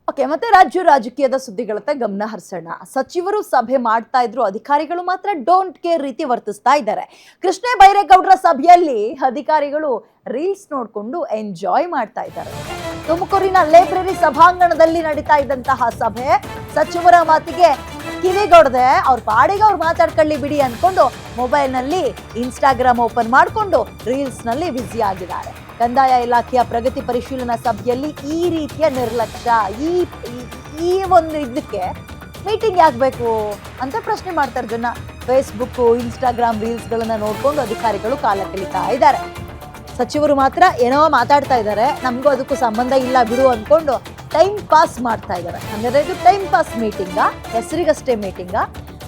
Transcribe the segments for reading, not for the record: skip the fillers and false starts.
Okay, ಮತ್ತೆ ರಾಜಕೀಯದ ಸುದ್ದಿಗಳತ್ತ ಗಮನ ಹರಿಸೋಣ. ಸಚಿವರು ಸಭೆ ಮಾಡ್ತಾ ಇದ್ರು, ಅಧಿಕಾರಿಗಳು ಮಾತ್ರ ಡೋಂಟ್ ಕೇರ್ ರೀತಿ ವರ್ತಿಸ್ತಾ ಇದ್ದಾರೆ. ಕೃಷ್ಣ ಬೈರೇಗೌಡರ ಸಭೆಯಲ್ಲಿ ಅಧಿಕಾರಿಗಳು ರೀಲ್ಸ್ ನೋಡ್ಕೊಂಡು ಎಂಜಾಯ್ ಮಾಡ್ತಾ ಇದ್ದಾರೆ. ತುಮಕೂರಿನ ಲೈಬ್ರರಿ ಸಭಾಂಗಣದಲ್ಲಿ ನಡೀತಾ ಇದ್ದಂತಹ ಸಭೆ ಸಚಿವರ ಮಾತಿಗೆ ಕಿವಿಗೊಡದೆ ಅವ್ರ ಪಾಡಿಗೆ ಅವ್ರು ಮಾತಾಡ್ಕೊಳ್ಳಿ ಬಿಡಿ ಅನ್ಕೊಂಡು ಮೊಬೈಲ್ ನಲ್ಲಿ ಇನ್ಸ್ಟಾಗ್ರಾಮ್ ಓಪನ್ ಮಾಡಿಕೊಂಡು ರೀಲ್ಸ್ ನಲ್ಲಿ ಬ್ಯುಸಿ ಆಗಿದ್ದಾರೆ. ಕಂದಾಯ ಇಲಾಖೆಯ ಪ್ರಗತಿ ಪರಿಶೀಲನಾ ಸಭೆಯಲ್ಲಿ ಈ ರೀತಿಯ ನಿರ್ಲಕ್ಷ್ಯ, ಈ ಒಂದು ಇದಕ್ಕೆ ಮೀಟಿಂಗ್ ಯಾಕಬೇಕು ಅಂತ ಪ್ರಶ್ನೆ ಮಾಡ್ತಾರೆ ಜನ. ಫೇಸ್ಬುಕ್, ಇನ್ಸ್ಟಾಗ್ರಾಮ್ ರೀಲ್ಸ್ಗಳನ್ನ ನೋಡ್ಕೊಂಡು ಅಧಿಕಾರಿಗಳು ಕಾಲ ಕಳೀತಾ ಇದ್ದಾರೆ. ಸಚಿವರು ಮಾತ್ರ ಏನೋ ಮಾತಾಡ್ತಾ ಇದ್ದಾರೆ, ನಮಗೂ ಅದಕ್ಕೂ ಸಂಬಂಧ ಇಲ್ಲ ಬಿಡು ಅಂದ್ಕೊಂಡು ಟೈಮ್ ಪಾಸ್ ಮಾಡ್ತಾ ಇದ್ದಾರೆ. ಅಂದರೆ ಇದು ಟೈಮ್ ಪಾಸ್ ಮೀಟಿಂಗ, ಹೆಸರಿಗಷ್ಟೇ ಮೀಟಿಂಗ.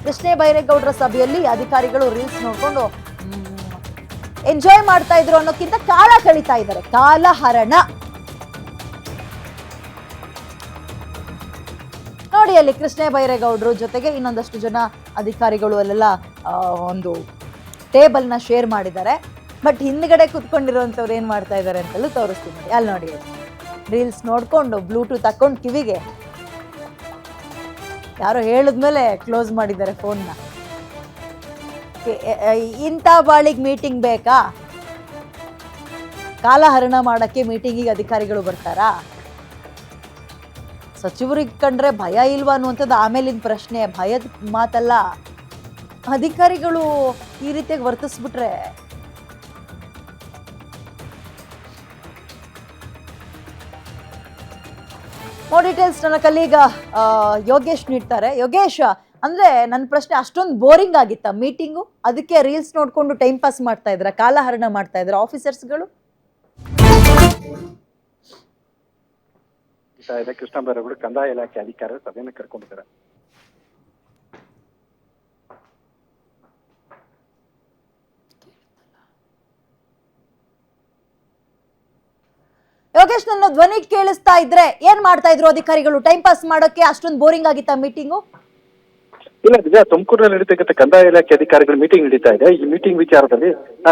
ಕೃಷ್ಣ ಬೈರೇಗೌಡರ ಸಭೆಯಲ್ಲಿ ಅಧಿಕಾರಿಗಳು ರೀಲ್ಸ್ ನೋಡ್ಕೊಂಡು ಎಂಜಾಯ್ ಮಾಡ್ತಾ ಇದ್ರು ಅನ್ನೋಕ್ಕಿಂತ ಕಾಲ ಕಳೀತಾ ಇದ್ದಾರೆ, ಕಾಲಹರಣ. ನೋಡಿ ಅಲ್ಲಿ ಕೃಷ್ಣ ಬೈರೇಗೌಡರು ಜೊತೆಗೆ ಇನ್ನೊಂದಷ್ಟು ಜನ ಅಧಿಕಾರಿಗಳು ಅಲ್ಲೆಲ್ಲ ಒಂದು ಟೇಬಲ್ನ ಶೇರ್ ಮಾಡಿದ್ದಾರೆ. ಬಟ್ ಹಿಂದ್ಗಡೆ ಕುತ್ಕೊಂಡಿರುವಂಥವ್ರು ಏನ್ ಮಾಡ್ತಾ ಇದ್ದಾರೆ ಅಂತಲೂ ತೋರಿಸ್ತೀನಿ. ಅಲ್ಲಿ ನೋಡಿ, ರೀಲ್ಸ್ ನೋಡ್ಕೊಂಡು ಬ್ಲೂಟೂತ್ ಹಾಕೊಂಡು ಕಿವಿಗೆ ಯಾರೋ ಹೇಳಿದ್ಮೇಲೆ ಕ್ಲೋಸ್ ಮಾಡಿದ್ದಾರೆ ಫೋನ್ನ. ಇಂಥ ಬಾಳಿಗೆ ಮೀಟಿಂಗ್ ಬೇಕಾ? ಕಾಲಹರಣ ಮಾಡಕ್ಕೆ ಮೀಟಿಂಗಿಗೆ ಅಧಿಕಾರಿಗಳು ಬರ್ತಾರಾ? ಸಚಿವರಿಗೆ ಕಂಡ್ರೆ ಭಯ ಇಲ್ವಾ ಅನ್ನುವಂಥದ್ದು ಆಮೇಲಿನ ಪ್ರಶ್ನೆ. ಭಯದ ಮಾತಲ್ಲ. ಅಧಿಕಾರಿಗಳು ಈ ರೀತಿಯಾಗಿ ವರ್ತಿಸ್ಬಿಟ್ರೆ ಮೋರ್ ಡೀಟೇಲ್ಸ್ ನನ್ನ ಕಲೀಗ ಯೋಗೇಶ್ ನೀಡ್ತಾರೆ. ಯೋಗೇಶ್, ಅಂದ್ರೆ ನನ್ನ ಪ್ರಶ್ನೆ, ಅಷ್ಟೊಂದು ಬೋರಿಂಗ್ ಆಗಿತ್ತಾ ಮೀಟಿಂಗು? ಅದಕ್ಕೆ ರೀಲ್ಸ್ ನೋಡ್ಕೊಂಡು ಟೈಮ್ ಪಾಸ್ ಮಾಡ್ತಾ ಇದ್ರ, ಕಾಲಹರಣ ಮಾಡ್ತಾ ಇದ್ರ ಆಫೀಸರ್ಸ್ಗಳು? ಕೃಷ್ಣ ಬೈರೇಗೌಡ ಕಂದಾಯ ಇಲಾಖೆ ಅಧಿಕಾರಿಗಳು ಸಭೆಯನ್ನು ಕರ್ಕೊಂಡಿದ್ದಾರೆ. ಯೋಗೇಶ್, ನನ್ನ ಧ್ವನಿ ಕೇಳಿಸ್ತಾ ಇದ್ರೆ ಏನ್ ಮಾಡ್ತಾ ಇದ್ರು ಅಧಿಕಾರಿಗಳು? ಟೈಮ್ ಪಾಸ್ ಮಾಡೋಕೆ ಅಷ್ಟೊಂದು ಬೋರಿಂಗ್ ಆಗಿತ್ತಾ ಮೀಟಿಂಗು? ಇಲ್ಲ ನಿಜ, ತುಮಕೂರಿನಲ್ಲಿ ನಡೀತಕ್ಕಂಥ ಕಂದಾಯ ಇಲಾಖೆ ಅಧಿಕಾರಿಗಳು ಮೀಟಿಂಗ್ ನಡೀತಾ ಇದೆ. ಈ ಮೀಟಿಂಗ್ ವಿಚಾರದಲ್ಲಿ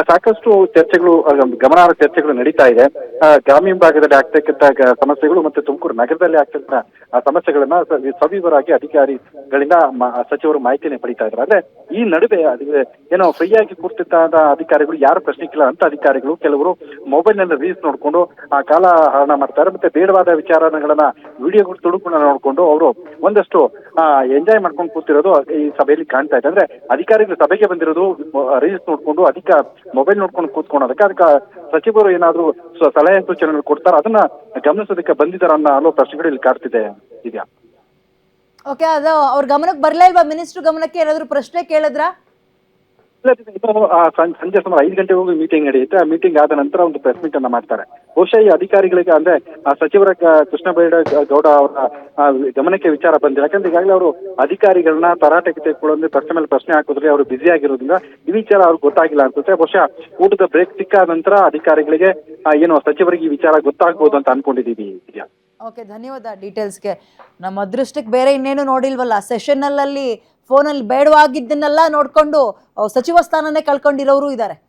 ಸಾಕಷ್ಟು ಚರ್ಚೆಗಳು, ಗಮನಾರ್ಹ ಚರ್ಚೆಗಳು ನಡೀತಾ ಇದೆ. ಗ್ರಾಮೀಣ ಭಾಗದಲ್ಲಿ ಆಗ್ತಕ್ಕಂಥ ಸಮಸ್ಯೆಗಳು ಮತ್ತೆ ತುಮಕೂರು ನಗರದಲ್ಲಿ ಆಗ್ತಕ್ಕಂಥ ಸಮಸ್ಯೆಗಳನ್ನ ಸವಿವರಾಗಿ ಅಧಿಕಾರಿಗಳಿಂದ ಸಚಿವರು ಮಾಹಿತಿನೇ ಪಡಿತಾ ಇದ್ದಾರೆ. ಅಂದ್ರೆ ಈ ನಡುವೆ ಏನೋ ಫ್ರೀಯಾಗಿ ಕೂರ್ತಿದ್ದ ಅಧಿಕಾರಿಗಳು ಯಾರು ಪ್ರಶ್ನಿಸಿಲ್ಲ ಅಂತ ಅಧಿಕಾರಿಗಳು ಕೆಲವರು ಮೊಬೈಲ್ ನಲ್ಲಿ ರೀಲ್ಸ್ ನೋಡ್ಕೊಂಡು ಕಾಲ ಹರಣ ಮಾಡ್ತಾರೆ. ಮತ್ತೆ ಬೇಡವಾದ ವಿಚಾರಗಳನ್ನ ವಿಡಿಯೋಗಳು ತುಡುಕನ್ನ ನೋಡ್ಕೊಂಡು ಅವರು ಒಂದಷ್ಟು ಎಂಜಾಯ್ ಮಾಡ್ಕೊಂಡು ಕೂತಿರೋದು ಈ ಸಭೆಯಲ್ಲಿ ಕಾಣ್ತಾ ಇದೆ. ಅಂದ್ರೆ ಅಧಿಕಾರಿಗಳು ಸಭೆಗೆ ಬಂದಿರೋದು ರೀಲ್ಸ್ ನೋಡ್ಕೊಂಡು ಮೊಬೈಲ್ ನೋಡ್ಕೊಂಡು ಕೂತ್ಕೊಳ್ಳೋದಕ್ಕೆ, ಅದಕ್ಕೆ ಸಚಿವರು ಏನಾದ್ರು ಸಲಹೆ ಸೂಚನೆಗಳು ಕೊಡ್ತಾರ ಅದನ್ನ ಗಮನಿಸೋದಕ್ಕೆ ಬಂದಿದ್ದಾರ ಅನ್ನೋ ಪ್ರಶ್ನೆಗಳು ಇಲ್ಲಿ ಕಾಡ್ತಿದೆ. ಇದೆಯಾ? ಓಕೆ, ಅದು ಅವ್ರ ಗಮನಕ್ಕೆ ಬರ್ಲೇ ಇಲ್ವಾ? ಮಿನಿಸ್ಟರ್ ಗಮನಕ್ಕೆ ಏನಾದ್ರು ಪ್ರಶ್ನೆ ಕೇಳಿದ್ರ? ಸಂಜೆ ಸುಮಾರು 5 ಗಂಟೆವರೆಗೂ ಮೀಟಿಂಗ್ ನಡೆಯುತ್ತೆ. ಆ ಮೀಟಿಂಗ್ ಆದ ನಂತರ ಒಂದು ಪ್ರೆಸ್ ಮೀಟ್ ಅನ್ನ ಮಾಡ್ತಾರೆ. ಬಹುಶಃ ಈ ಅಧಿಕಾರಿಗಳಿಗೆ ಅಂದ್ರೆ ಸಚಿವರ ಕೃಷ್ಣ ಬೈರೇಗೌಡ ಅವರ ಗಮನಕ್ಕೆ ವಿಚಾರ ಬಂದಿಲ್ಲ. ಯಾಕಂದ್ರೆ ಈಗಾಗಲೇ ಅವರು ಅಧಿಕಾರಿಗಳನ್ನ ತರಾಟೆಗೆ ತೆಗೆದುಕೊಳ್ಳೋದ್ರೆ ಪ್ರಶ್ನೆ ಮೇಲೆ ಪ್ರಶ್ನೆ ಹಾಕಿದ್ರೆ ಅವರು ಬ್ಯುಸಿ ಆಗಿರೋದ್ರಿಂದ ಈ ವಿಚಾರ ಅವ್ರಿಗೆ ಗೊತ್ತಾಗಿಲ್ಲ ಅನ್ಸುತ್ತೆ. ಬಹುಶಃ ಊಟದ ಬ್ರೇಕ್ ಸಿಕ್ಕಾದ ನಂತರ ಅಧಿಕಾರಿಗಳಿಗೆ ಏನು ಸಚಿವರಿಗೆ ಈ ವಿಚಾರ ಗೊತ್ತಾಗ್ಬೋದು ಅಂತ ಅನ್ಕೊಂಡಿದೀವಿ. ಓಕೆ, ಧನ್ಯವಾದ ಡೀಟೇಲ್ಸ್ಗೆ. ನಮ್ಮ ಅದೃಷ್ಟಕ್ಕೆ ಬೇರೆ ಇನ್ನೇನು ನೋಡಿಲ್ವಲ್ಲ. ಸೆಷನ್ ಅಲ್ಲಿ ಫೋನಲ್ಲಿ ಬೇಡವಾಗಿದ್ದನ್ನೆಲ್ಲ ನೋಡ್ಕೊಂಡು ಸಚಿವ ಸ್ಥಾನನೇ ಕಳ್ಕೊಂಡಿರೋರು ಇದ್ದಾರೆ.